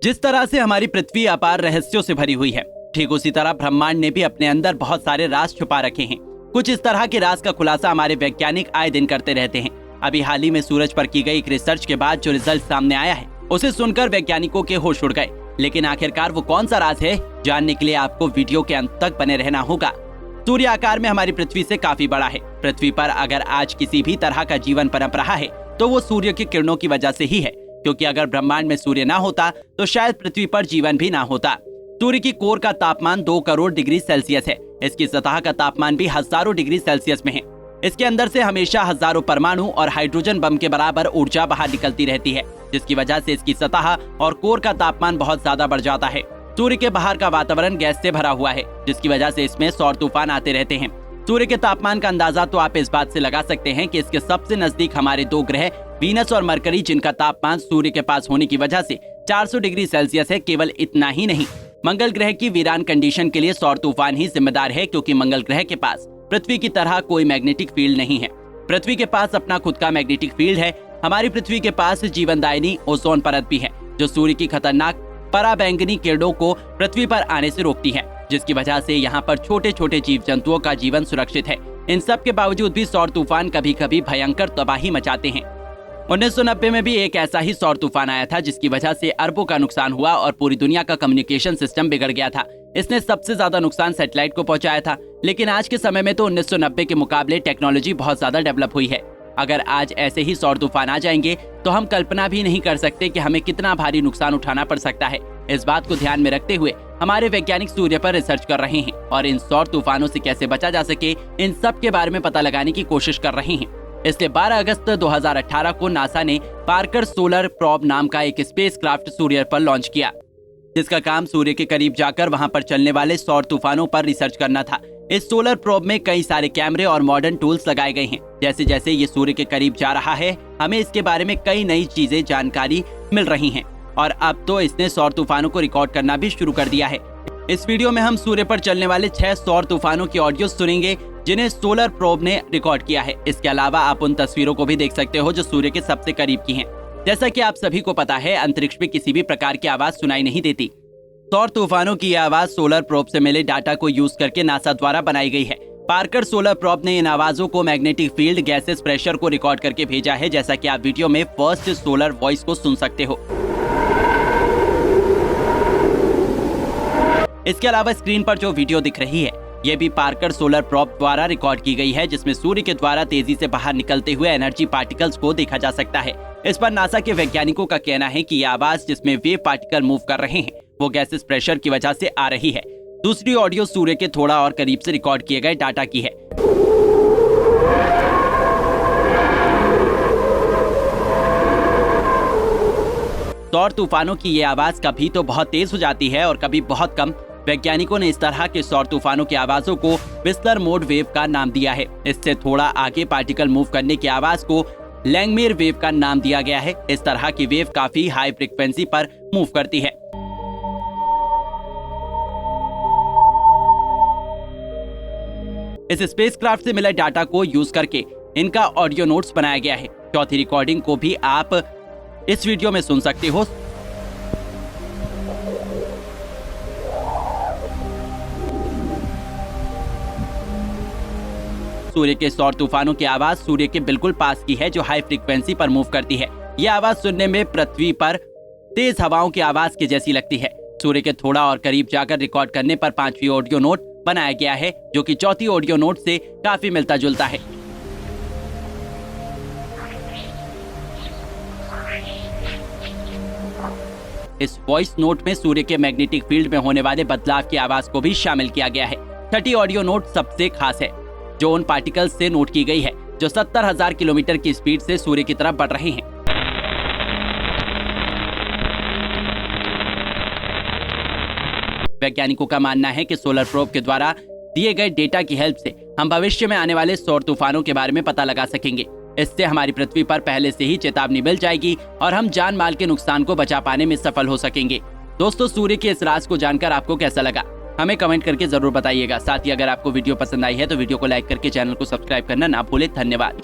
जिस तरह से हमारी पृथ्वी अपार रहस्यों से भरी हुई है, ठीक उसी तरह ब्रह्मांड ने भी अपने अंदर बहुत सारे राज छुपा रखे हैं। कुछ इस तरह के राज का खुलासा हमारे वैज्ञानिक आए दिन करते रहते हैं। अभी हाल ही में सूरज पर की गई एक रिसर्च के बाद जो रिजल्ट सामने आया है, उसे सुनकर वैज्ञानिकों के होश उड़ गए। लेकिन आखिरकार वो कौन सा राज है, जानने के लिए आपको वीडियो के अंत तक बने रहना होगा। सूर्य आकार में हमारी पृथ्वी से काफी बड़ा है। पृथ्वी पर अगर आज किसी भी तरह का जीवन पनप रहा है तो वो सूर्य की किरणों की वजह से ही है, क्योंकि अगर ब्रह्मांड में सूर्य ना होता तो शायद पृथ्वी पर जीवन भी ना होता। सूर्य की कोर का तापमान 2 करोड़ डिग्री सेल्सियस है। इसकी सतह का तापमान भी हजारों डिग्री सेल्सियस में है। इसके अंदर से हमेशा हजारों परमाणु और हाइड्रोजन बम के बराबर ऊर्जा बाहर निकलती रहती है, जिसकी वजह से इसकी सतह और कोर का तापमान बहुत ज्यादा बढ़ जाता है। सूर्य के बाहर का वातावरण गैस से भरा हुआ है, जिसकी वजह से इसमें सौर तूफान आते रहते हैं। सूर्य के तापमान का अंदाजा तो आप इस बात से लगा सकते हैं कि इसके सबसे नजदीक हमारे 2 ग्रह वीनस और मरकरी, जिनका तापमान सूर्य के पास होने की वजह से 400 डिग्री सेल्सियस है। केवल इतना ही नहीं, मंगल ग्रह की वीरान कंडीशन के लिए सौर तूफान ही जिम्मेदार है, क्योंकि मंगल ग्रह के पास पृथ्वी की तरह कोई मैग्नेटिक फील्ड नहीं है। पृथ्वी के पास अपना खुद का मैग्नेटिक फील्ड है। हमारी पृथ्वी के पास जीवनदायिनी ओजोन परत भी है, जो सूर्य की खतरनाक पराबैंगनी किरणों को पृथ्वी पर आने से रोकती है, जिसकी वजह से यहाँ पर छोटे छोटे जीव जंतुओं का जीवन सुरक्षित है। इन सब के बावजूद भी सौर तूफान कभी कभी भयंकर तबाही मचाते हैं। 1990 में भी एक ऐसा ही सौर तूफान आया था, जिसकी वजह से अरबों का नुकसान हुआ और पूरी दुनिया का कम्युनिकेशन सिस्टम बिगड़ गया था। इसने सबसे ज्यादा नुकसान सैटेलाइट को पहुंचाया था। लेकिन आज के समय में तो 1990 के मुकाबले टेक्नोलॉजी बहुत ज्यादा डेवलप हुई है। अगर आज ऐसे ही सौर तूफान आ जाएंगे तो हम कल्पना भी नहीं कर सकते कि हमें कितना भारी नुकसान उठाना पड़ सकता है। इस बात को ध्यान में रखते हुए हमारे वैज्ञानिक सूर्य पर रिसर्च कर रहे हैं और इन सौर तूफानों से कैसे बचा जा सके, इन सब के बारे में पता लगाने की कोशिश कर रहे हैं। इसलिए 12 अगस्त 2018 को नासा ने पार्कर सोलर प्रोब नाम का एक स्पेसक्राफ्ट सूर्य पर लॉन्च किया, जिसका काम सूर्य के करीब जाकर वहां पर चलने वाले सौर तूफानों पर रिसर्च करना था। इस सोलर प्रोब में कई सारे कैमरे और मॉडर्न टूल्स लगाए गए हैं। जैसे जैसे ये सूर्य के करीब जा रहा है, हमें इसके बारे में कई नई चीजें जानकारी मिल रही हैं और अब तो इसने सौर तूफानों को रिकॉर्ड करना भी शुरू कर दिया है। इस वीडियो में हम सूर्य पर चलने वाले 6 सौर तूफानों की ऑडियो सुनेंगे, जिन्हें सोलर प्रोब ने रिकॉर्ड किया है। इसके अलावा आप उन तस्वीरों को भी देख सकते हो जो सूर्य के सबसे करीब की हैं। जैसा कि आप सभी को पता है, अंतरिक्ष में किसी भी प्रकार की आवाज सुनाई नहीं देती। सौर तूफानों की यह आवाज सोलर प्रोब से मिले डाटा को यूज करके नासा द्वारा बनाई गई है। पार्कर सोलर प्रोब ने इन आवाजों को मैग्नेटिक फील्ड, गैसेस, प्रेशर को रिकॉर्ड करके भेजा है, जैसा कि आप वीडियो में फर्स्ट सोलर वॉइस को सुन सकते हो। इसके अलावा स्क्रीन पर जो वीडियो दिख रही है, ये भी पार्कर सोलर प्रोब द्वारा रिकॉर्ड की गई है, जिसमें सूर्य के द्वारा तेजी से बाहर निकलते हुए एनर्जी पार्टिकल्स को देखा जा सकता है। इस पर नासा के वैज्ञानिकों का कहना है कि यह आवाज जिसमें वेव पार्टिकल मूव कर रहे हैं, वो गैसेस प्रेशर की वजह से आ रही है। दूसरी ऑडियो सूर्य के थोड़ा और करीब से रिकॉर्ड किए गए डाटा की है। सौर तूफानों की ये आवाज कभी तो बहुत तेज हो जाती है और कभी बहुत कम। वैज्ञानिकों ने इस तरह के सौर तूफानों की आवाजों को विस्लर मोड वेव का नाम दिया है। इससे थोड़ा आगे पार्टिकल मूव करने की आवाज को लैंगमेर वेव का नाम दिया गया है। इस तरह की वेव काफी हाई फ्रीक्वेंसी पर मूव करती है। इस स्पेसक्राफ्ट से मिले डाटा को यूज करके इनका ऑडियो नोट्स बनाया गया है। चौथी रिकॉर्डिंग को भी आप इस वीडियो में सुन सकते हो। सूर्य के सौर तूफानों की आवाज सूर्य के बिल्कुल पास की है, जो हाई फ्रीक्वेंसी पर मूव करती है। यह आवाज सुनने में पृथ्वी पर तेज हवाओं की आवाज की जैसी लगती है। सूर्य के थोड़ा और करीब जाकर रिकॉर्ड करने पर 5वीं ऑडियो नोट बनाया गया है, जो कि चौथी ऑडियो नोट से काफी मिलता जुलता है। इस वॉइस नोट में सूर्य के मैग्नेटिक फील्ड में होने वाले बदलाव की आवाज को भी शामिल किया गया है। छठी ऑडियो नोट सबसे खास है, जो उन पार्टिकल्स से नोट की गई है जो 70,000 किलोमीटर की स्पीड से सूर्य की तरफ बढ़ रहे हैं। वैज्ञानिकों का मानना है कि सोलर प्रोब के द्वारा दिए गए डेटा की हेल्प से हम भविष्य में आने वाले सौर तूफानों के बारे में पता लगा सकेंगे। इससे हमारी पृथ्वी पर पहले से ही चेतावनी मिल जाएगी और हम जान माल के नुकसान को बचा पाने में सफल हो सकेंगे। दोस्तों, सूर्य के इस राज को जानकर आपको कैसा लगा, हमें कमेंट करके जरूर बताइएगा। साथ ही अगर आपको वीडियो पसंद आई है तो वीडियो को लाइक करके चैनल को सब्सक्राइब करना ना भूलें। धन्यवाद।